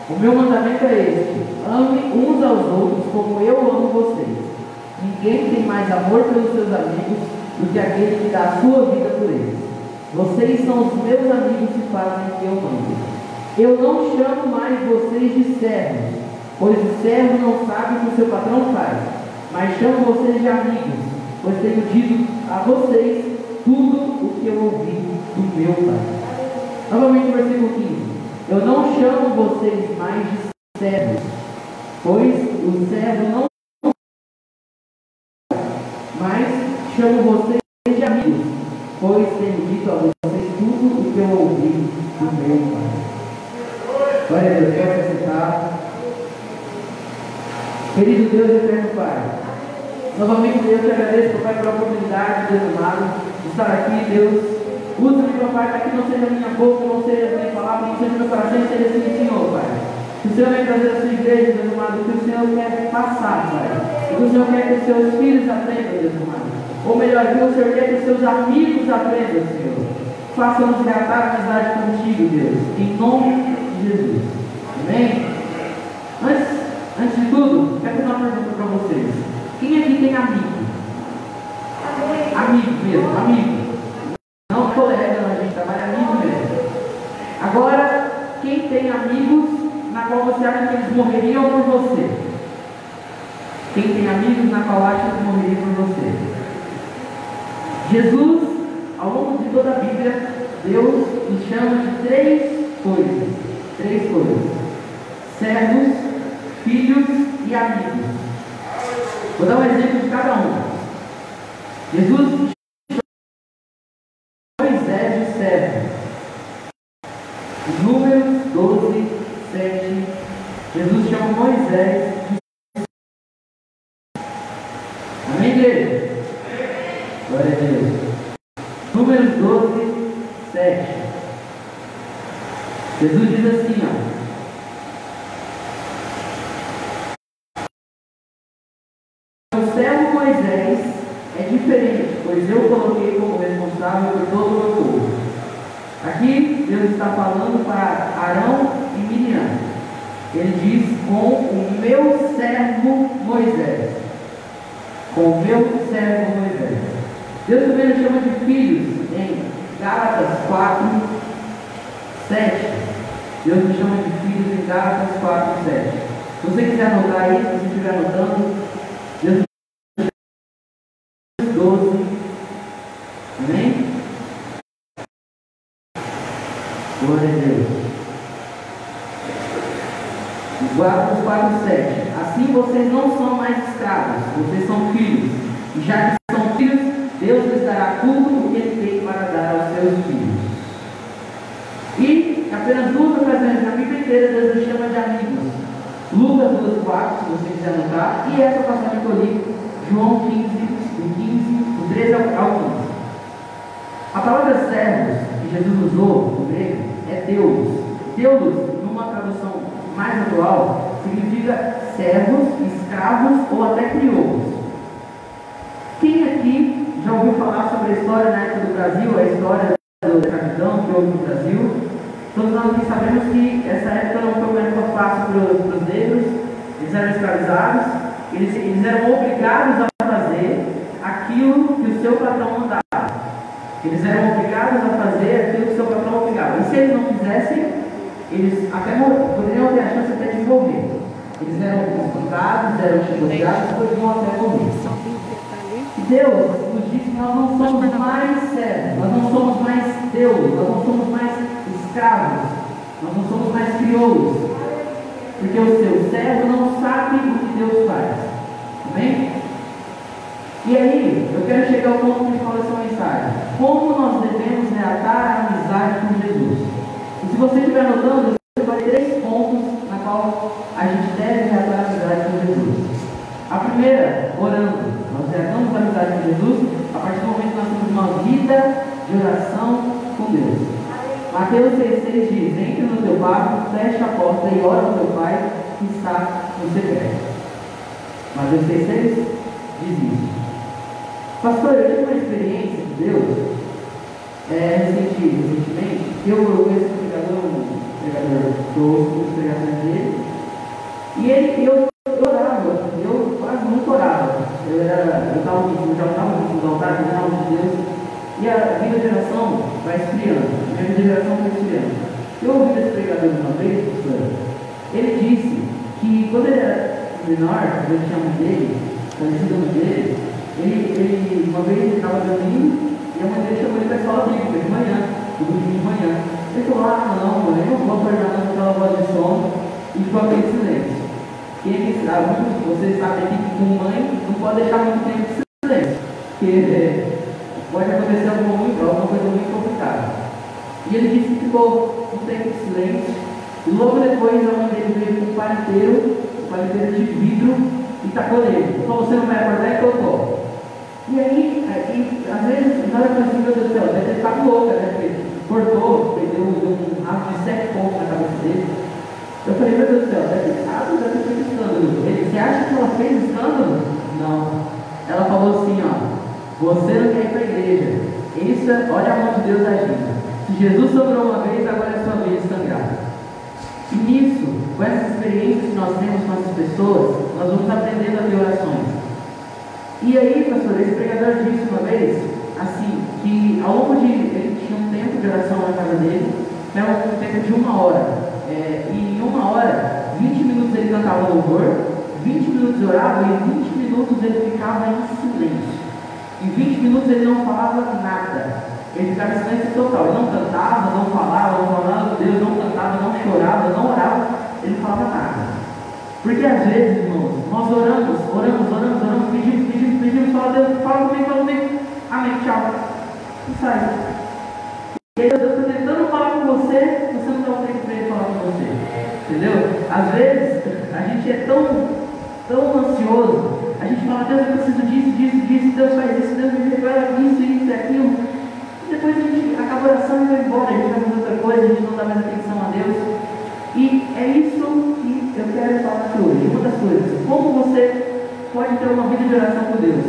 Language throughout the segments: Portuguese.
O meu mandamento é este: ame uns aos outros como eu amo vocês. Ninguém tem mais amor pelos seus amigos do que aquele que dá a sua vida por eles. Vocês são os meus amigos e fazem o que eu mando. Eu não chamo mais vocês de servos, pois o servo não sabe o que o seu patrão faz, mas chamo vocês de amigos, pois tenho dito a vocês tudo o que eu ouvi do meu Pai. Novamente, versículo 15. Eu não chamo vocês mais de servos, pois o servo não, mas chamo vocês de amigos, pois tenho dito a vocês tudo o que eu ouvi do meu Pai. Glória a Deus, pode sentar. Querido Deus e eterno Pai, novamente Deus, te agradeço, Pai, pela oportunidade, Deus amado, de estar aqui, Deus. Usa-me, meu Pai, para que não seja a minha boca, não seja a minha palavra, não seja o meu coração, seja assim, Senhor, Pai. Que o Senhor vai trazer a sua igreja, Deus amado, que o Senhor quer passar, Pai. Que o Senhor quer que os seus filhos aprendam, Deus amado. Ou melhor, que o Senhor quer que os seus amigos aprendam, Senhor. Faça-nos reatar a amizade contigo, Deus. Em nome de Jesus. Amém? Antes de tudo, quero fazer uma pergunta para vocês. Quem aqui tem amigo? Amigo mesmo, amigo. Não colega, não, a gente trabalha amigo mesmo. Agora, quem tem amigos na qual você acha que eles morreriam por você? Quem tem amigos na qual acha que morreriam por você? Jesus, ao longo de toda a Bíblia, Deus nos chama de três coisas. Três coisas: servos, filhos e amigos. Vou dar um exemplo de cada um. Jesus Moisés de servo. Números 12, 7. Jesus chama Moisés de servo. Amém, igreja? Glória a Deus. Números 12, 7. Jesus diz assim, ó. O servo Moisés é diferente, pois eu coloquei como responsável por todo o meu povo. Aqui Deus está falando para Arão e Miriam. Ele diz: com o meu servo Moisés. Com o meu servo Moisés. Deus também nos chama de filhos em Gálatas 4, 7. Deus nos chama de filhos em Gálatas 4, 7. Se você quiser anotar aí, se você estiver anotando, Deus 12. Amém? Glória a Deus. Gálatas 4, 7. Assim vocês não são mais escravos, vocês são filhos. E já que são filhos, Deus lhes dará tudo o que Ele tem para dar aos seus filhos. E apenas duas ocasiões na Bíblia inteira Deus nos chama de amigos. Lucas 2, 4, se você quiser anotar. E essa passagem que eu li, João 15, do 13 ao 15. A palavra servos que Jesus usou no grego é Deus. Deus, numa tradução mais atual, significa servos, escravos ou até crioulos. Quem aqui já ouviu falar sobre a história na época do Brasil, a história da escravidão que houve no Brasil? Todos nós aqui sabemos que essa época não foi uma época fácil para os negros. Eles eram escravizados, eles eram obrigados a fazer aquilo que o seu patrão mandava. Eles eram obrigados a fazer aquilo que o seu patrão obrigava. E se eles não fizessem, eles até poderiam ter a chance até de morrer. Eles eram espancados, eram chicoteados, poderiam até morrer. Deus nos diz que nós não somos mais servos, nós não somos mais Deus, nós não somos mais escravos, nós não somos mais crioulos, porque o seu servo não sabe o que Deus faz. Amém? E aí, eu quero chegar ao ponto principal dessa mensagem: como nós devemos reatar a amizade com Jesus. E se você estiver anotando, eu separei 3 pontos na qual a gente deve reatar a amizade com Jesus. A primeira, orando. Nós reatamos a amizade com Jesus a partir do momento que nós temos uma vida de oração com Deus. Mateus 6,6 diz: entre no teu quarto, fecha a porta e ora ao teu Pai que está no secreto. Mateus 6,6 diz isso. Pastor, eu tive uma experiência com Deus recentemente, que eu conheço um pregador pregador que eu ouço as pregações dele. E eu orava, eu quase nunca orava. Eu estava já estava no altar, no de Deus, e a vida de oração vai esfriando. A minha vida de oração vai esfriando. Eu ouvi esse pregador uma vez, professor, ele disse que quando ele era menor, quando ele tinha mãe dele, conhecido a mãe dele, ele uma vez ele estava dormindo e a mãe dele chamou ele para a escola bíblica de manhã, no domingo de manhã. Ele falou: não, mãe, eu não vou acordar com aquela voz de sono, e ficou aquele silêncio. Quem é que sabe, vocês sabem que com mãe não pode deixar muito tempo de silêncio, porque pode acontecer alguma coisa muito complicada. E ele disse que ficou um tempo de silêncio, e logo depois a mãe dele veio com um paliteiro de vidro, e tacou nele. Falou: você não vai acordar? E colocou. E aí, às vezes, na hora que eu assim, meu Deus do céu, deve ter ficado louca, né? Porque cortou, deu um rabo de 7 pontos na cabeça dele. Eu falei: meu Deus do céu, deve ter feito escândalo. Você acha que ela fez escândalo? Não. Ela falou assim: você não quer ir para a igreja. Isso, olha a mão de Deus agindo. Se Jesus sobrou uma vez, agora é a sua vez de sangrar. E nisso, com essas experiências que nós temos com essas pessoas, nós vamos aprendendo a ter orações. E aí, pastor, esse pregador disse uma vez, assim, que ao longo de... ele tinha um tempo de oração na casa dele, que era um tempo de 1 hora. E em 1 hora, 20 minutos ele cantava louvor, 20 minutos orava e 20 minutos ele ficava em silêncio. Em 20 minutos ele não falava nada. Ele ficava em silêncio total. Ele não cantava, não falava com Deus, não cantava, não chorava, não orava, ele não falava nada. Porque às vezes, irmãos, nós oramos, pedimos, fala: Deus, fala comigo, amém, tchau. E sai. E aí Deus está tentando falar com você, você não dá o tempo para ele falar com você. Entendeu? Às vezes, a gente é tão ansioso, a gente fala: Deus, eu preciso disso, Deus faz isso, Deus me revela isso e aquilo. E depois a gente acaba a oração e vai embora, a gente vai fazer outra coisa, a gente não dá mais atenção a Deus. E é isso que eu quero falar aqui hoje. Uma das coisas, como você pode ter uma vida de oração com Deus.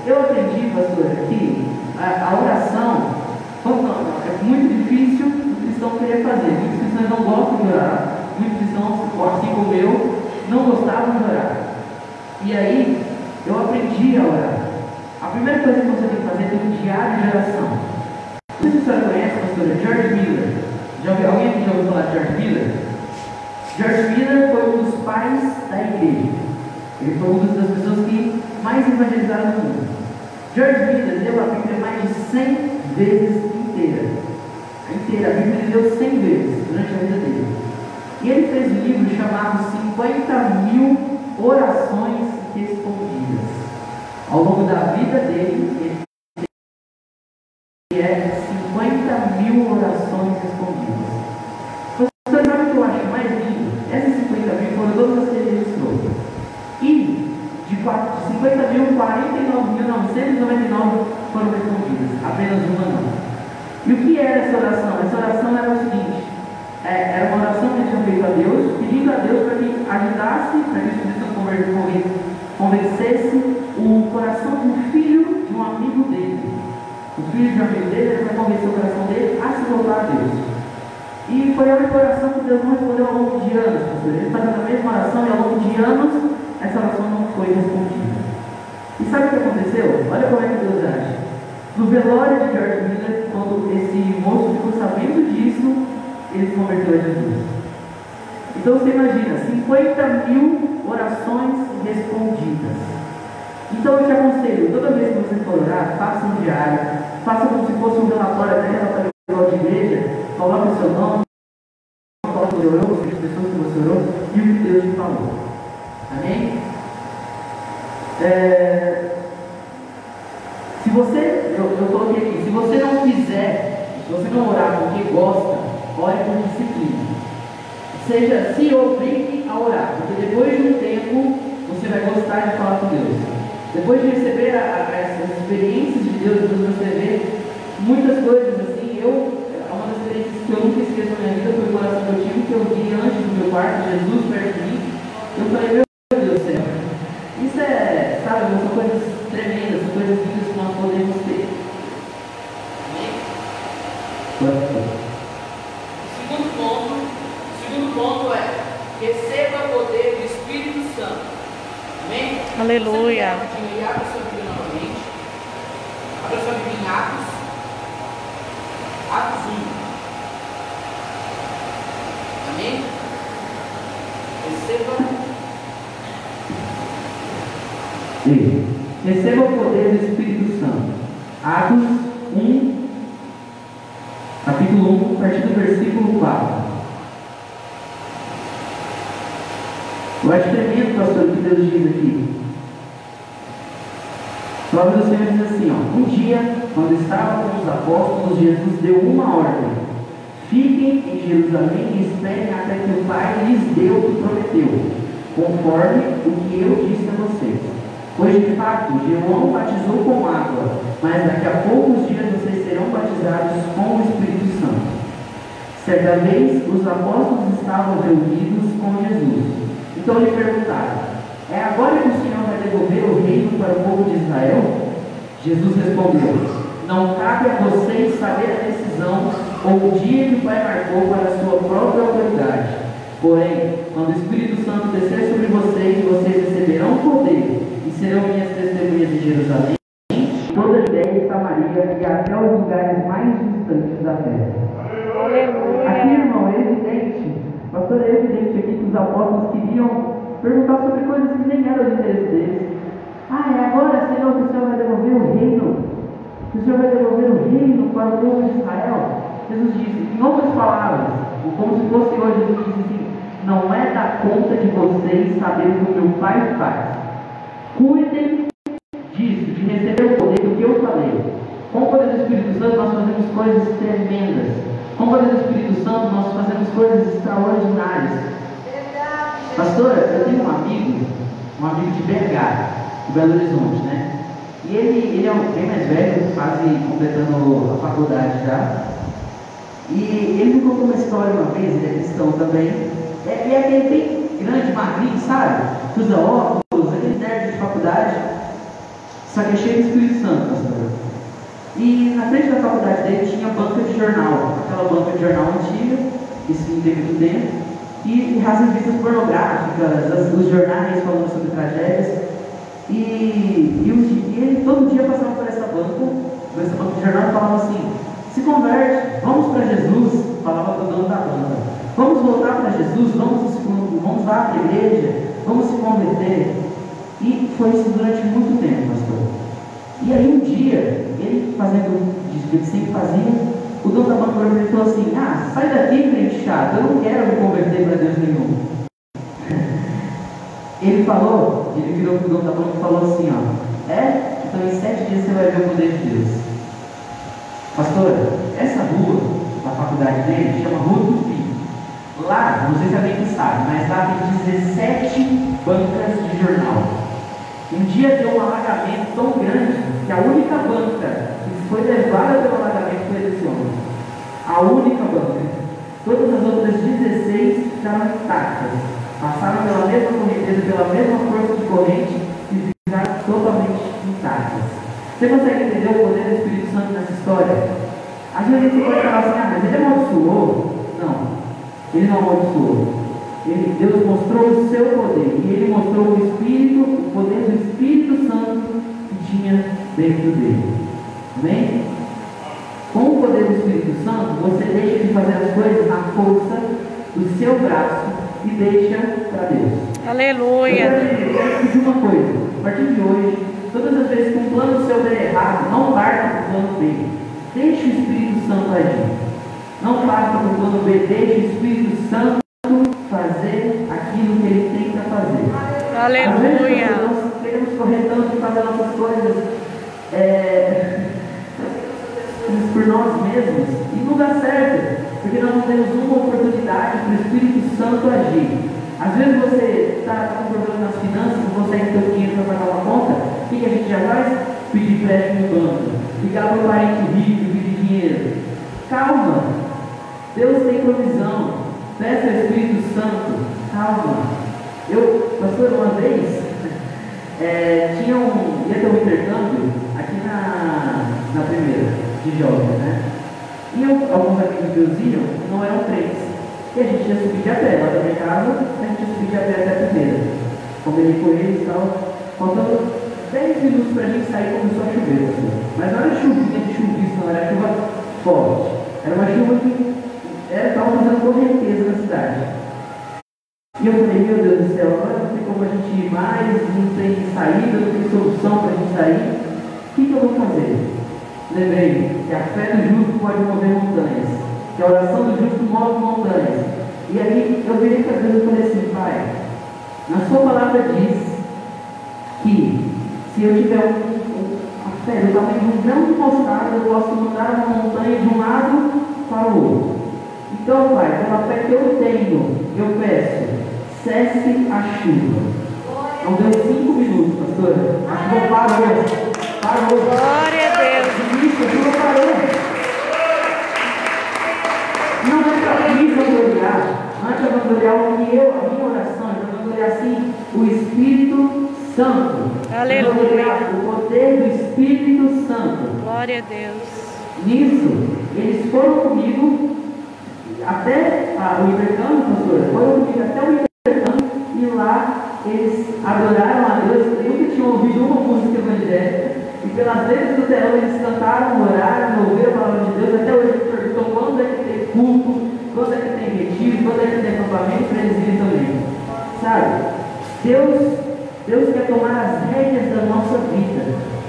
Eu aprendi, pastor, que a oração é muito difícil o cristão querer fazer. Muitos cristãos não gostam de orar, muitos cristãos, assim como eu, não gostavam de orar. E aí, eu aprendi a orar. A primeira coisa que você tem que fazer é ter um diário de oração. Não sei se você conhece, pastor, George Miller. Alguém aqui já ouviu falar de George Miller? George Miller foi um dos pais da igreja. Ele foi uma das pessoas que mais evangelizaram no mundo. George Miller leu a Bíblia mais de 100 vezes inteira. A Bíblia ele leu 100 vezes durante a vida dele. E ele fez um livro chamado 50.000 Orações Respondidas. Ao longo da vida dele, ele é 50.000 orações respondidas. Você sabe o que eu acho mais lindo? Essas 50.000 foram todas as que ele registrou. E de 50.000, 49.999 foram respondidas. Apenas uma não. E o que era essa oração? Essa oração era o seguinte: era uma oração que ele tinha feito a Deus, pedindo a Deus para que ajudasse, para que o Espírito Santo convencesse o coração de um filho de um amigo dele. O filho de um amigo dele era para convencer o coração dele a se voltar a Deus. E foi a única oração que Deus não respondeu ao longo de anos, pastor. Ele fazendo a mesma oração e ao longo de anos essa oração não foi respondida. E sabe o que aconteceu? Olha como é que Deus age. No velório de George Miller, quando esse moço ficou sabendo disso, ele se converteu a Jesus. Então você imagina, 50.000 orações respondidas. Então eu te aconselho, toda vez que você for orar, faça um diário, faça como se fosse um relatório, até relatório de igreja, coloque o seu nome, coloque o que você orou, as pessoas que você orou e o que Deus te falou. Amém? Se você, eu coloquei aqui, se você não quiser, se você não orar porque gosta, ore por disciplina. Seja, se obrigue a orar, porque depois de um tempo você vai gostar de falar com Deus. Depois de receber essas experiências de Deus, você vê muitas coisas assim. Uma das experiências que eu nunca esqueço na minha vida foi o coração que eu tive, que eu vi antes do meu quarto, Jesus perto de mim. Eu falei: meu Deus do céu, isso sabe, são coisas tremendas, são coisas lindas que nós podemos ter. O segundo ponto receba o poder do Espírito Santo. Amém? Aleluia. E abra sua Bíblia novamente. Abra sua Bíblia em Atos. Atos 1. Amém? Receba o poder do Espírito Santo. Atos 1, capítulo 1, a partir do versículo 4. Eu acho tremendo, pastor, o que Deus diz aqui. A palavra do Senhor diz assim, ó: um dia, quando estava com os apóstolos, Jesus deu uma ordem: fiquem em Jerusalém e esperem até que o Pai lhes dê o que prometeu, conforme o que eu disse a vocês. Pois de fato, João batizou com água, mas daqui a poucos dias vocês serão batizados com o Espírito Santo. Certa vez, os apóstolos estavam reunidos com Jesus. Então lhe perguntaram: é agora que o Senhor vai devolver o reino para o povo de Israel? Jesus respondeu: não cabe a vocês saber a decisão ou o dia que o Pai marcou para a sua própria autoridade. Porém, quando o Espírito Santo descer sobre vocês, vocês receberão poder e serão minhas testemunhas em Jerusalém, toda a Judéia e Samaria e até os lugares mais distantes da terra. Aleluia. Aqui, irmão, é evidente, pastor, é evidente aqui que os apóstolos queriam perguntar sobre coisas que nem eram do interesse deles. É agora, Senhor, que o Senhor vai devolver o reino, que o Senhor vai devolver o reino para o povo de Israel. Jesus disse, em outras palavras, como se fosse hoje, Jesus disse assim: não é da conta de vocês saber o que o meu Pai faz. Cuidem disso, de receber o poder do que eu falei. Com o poder do Espírito Santo nós fazemos coisas tremendas. Com o poder do Espírito Santo nós fazemos coisas extraordinárias. Pastora, eu tenho um amigo de BH, de Belo Horizonte, né? E ele é bem mais velho, quase completando a faculdade já. E ele me contou uma história uma vez, ele é cristão também. E é aquele bem grande, magrinho, sabe? Que usa óculos, aquele nerd de faculdade. Só que é cheio de Espírito Santo, pastor. E na frente da faculdade dele tinha banca de jornal, aquela banca de jornal antiga, isso não tem muito tempo. E as revistas pornográficas, os jornais falando sobre tragédias. E ele todo dia passava por essa banca de jornal, e falava assim: se converte, vamos para Jesus. Falava para o dono da banca: vamos voltar para Jesus, vamos lá para a igreja, vamos se converter. E foi isso durante muito tempo, pastor. E aí um dia, ele fazendo o que ele sempre fazia, o dono da banca ele falou assim: sai daqui, crente chato, eu não quero me converter para Deus nenhum. Ele virou para o dono da banca e falou assim: então em 7 dias você vai ver o poder de Deus. Pastor, essa rua da faculdade dele chama Rua do Pinho. Lá, não sei se alguém sabe, mas lá tem 17 bancas de jornal. Um dia deu um alagamento tão grande que a única banca que foi levada pelo alagamento foi desse homem. A única banca. Todas as outras 16 ficaram intactas. Passaram pela mesma correnteza, pela mesma força de corrente e ficaram totalmente intactas. Você consegue entender o poder do Espírito Santo nessa história? Às vezes você pode falar assim: mas ele amaldiçoou. Não, ele não amaldiçoou. Deus mostrou o seu poder e ele mostrou o poder do Espírito Santo que tinha dentro dele. Amém? Com o poder do Espírito Santo, você deixa de fazer as coisas na força do seu braço e deixa para Deus. Aleluia. Eu quero pedir uma coisa: a partir de hoje, todas as vezes que um plano seu der errado, não parta para o plano B. Deixe o Espírito Santo agir. Não parta para o plano B. Deixe o Espírito Santo fazer aquilo que ele tem para fazer. Aleluia. Às vezes nós queremos correr tanto e fazer nossas coisas por nós mesmos e não dá certo, porque nós não temos uma oportunidade para o Espírito Santo agir. Às vezes você está com problema nas finanças, não consegue ter o dinheiro para pagar uma conta. O que a gente já faz? Pedir empréstimo no banco, ligar para o parente rico e pedir dinheiro. Calma, Deus tem provisão. Peça ao Espírito Santo, calma. Pastor, uma vez ia ter um intercâmbio aqui na primeira de jovens, né? E alguns amigos meus iam, não eram crentes. E a gente ia subir de a pé, lá da minha casa, a gente ia subir de a pé até a primeira. Combinei com eles e tal. Faltando 10 minutos para a gente sair, começou a chover. Assim. Mas não era chuvinha de chuvisco, não era chuva forte. Era uma chuva que estava fazendo correnteza na cidade. E eu falei, meu Deus do céu, agora não tem como a gente ir mais, não tem saída, não tem solução para a gente sair. O que eu vou fazer? Lembrei que a fé do justo pode mover montanhas, que a oração do justo move montanhas. E aí eu virei para Deus e falei assim, Pai, na sua palavra diz que se eu tiver a fé do tamanho de um grão de mostarda, eu posso mudar uma montanha de um lado para o outro. Então, Pai, pela fé que eu tenho, eu peço, cesse a chuva. Não deu 5 minutos, pastor. A chuva parou. Glória a Deus. Isso, a chuva parou. Não é para mim vangloriar. Antes de vangloriar a minha oração, eu vou vangloriar assim, o Espírito Santo. Aleluia. O poder do Espírito Santo. Glória a Deus. Nisso, eles foram comigo até o intercâmbio, pastor. Foram comigo até o intercâmbio e lá eles adoraram a Deus. Eu nunca tinha ouvido uma música evangélica. E pelas letras do telão eles cantaram, oraram, ouviram a palavra de Deus. Até hoje eles perguntam quando é que tem culto, quando é que tem retiro, quando é que tem acampamento para eles irem também. Sabe? Deus quer tomar as rédeas da nossa vida.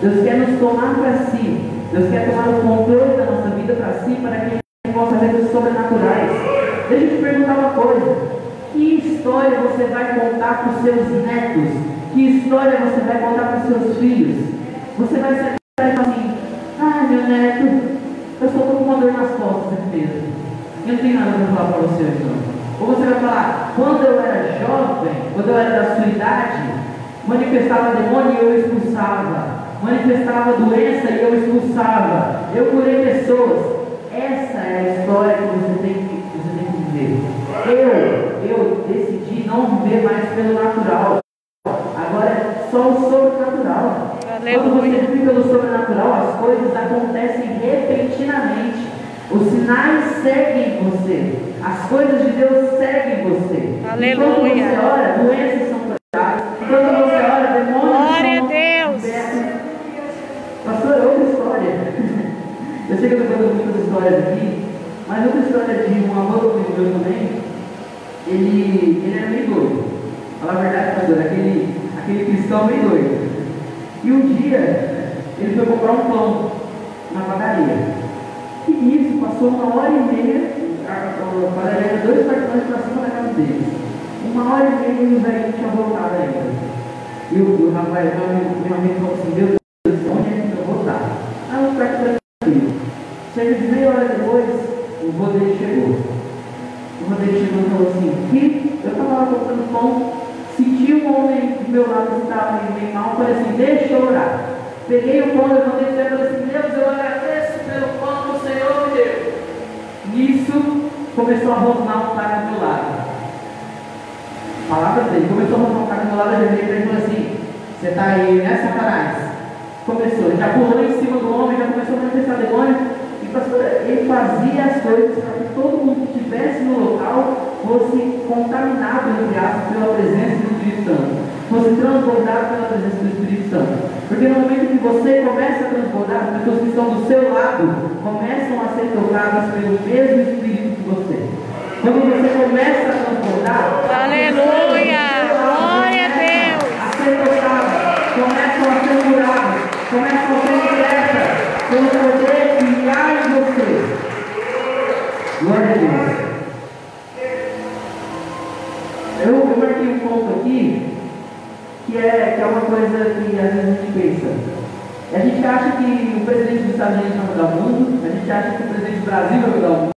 Deus quer nos tomar para si. Deus quer tomar o controle da nossa vida para si, para que a gente possa ver coisas sobrenaturais. Deixa eu te perguntar uma coisa. Que história você vai contar para os seus netos? Que história você vai contar para os seus filhos? Você vai sentar e falar assim, meu neto, eu só estou com uma dor nas costas aqui mesmo. Eu não tenho nada para falar para você hoje não. Ou você vai falar, quando eu era jovem, quando eu era da sua idade, manifestava demônio e eu expulsava. Manifestava doença e eu expulsava. Eu curei pessoas. Essa é a história que você tem que viver. Eu decidi não viver mais pelo natural. Agora é só o sobrenatural. Aleluia. Quando você vive pelo sobrenatural, as coisas acontecem repentinamente. Os sinais seguem você. As coisas de Deus seguem você. Aleluia. Enquanto você ora, doenças são curadas. Enquanto você ora, demônios Glória são a Deus. libertos. Pastor, outra história. Eu sei que eu estou contando muitas histórias aqui, mas outra história de um avô amigo meu também. Ele era meio doido. Falar a verdade, pastor, aquele cristão meio doido. E um dia ele foi comprar um pão na padaria. E nisso passou 1h30, a padaria era 2 quarteirões para cima da casa deles. 1h30 e o velho não tinha voltado ainda. E o rapaz, meu amigo falou assim, Deus, onde é que eu vou voltar? O quarteirão tranquilo. Cerca de meia hora depois, o vô dele chegou. O vô dele chegou e falou assim, filho, eu estava lá comprando pão, senti um homem do meu lado que estava meio mal, falei assim, deixa eu orar. Peguei o pão, levantei e falei assim, Deus, eu agradeço pelo pão que o Senhor me deu. Nisso, começou a rosnar um cara do meu lado. A palavra dele, começou a rosnar um cara do meu lado, eu virei para ele e falei assim, você está aí, né, Satanás? Começou, ele já pulou em cima do homem, já começou a manifestar demônio. E pastor, ele fazia as coisas para que todo mundo que estivesse no local fosse contaminado, entre aspas, pela presença do Espírito Santo. Fosse transbordado pela presença do Espírito Santo. Porque no momento que você começa a transbordar, as pessoas que estão do seu lado começam a ser tocadas pelo mesmo Espírito que você. Quando você começa a transbordar, Aleluia! Glória a Deus! a ser tocadas, começam a ser curadas, começam a ser libertas pelo poder que há em você. Glória a Deus. Eu marquei um ponto aqui que é uma coisa que às vezes a gente pensa. A gente acha que o presidente dos Estados Unidos vai mudar o mundo, a gente acha que o presidente do Brasil vai mudar o mundo.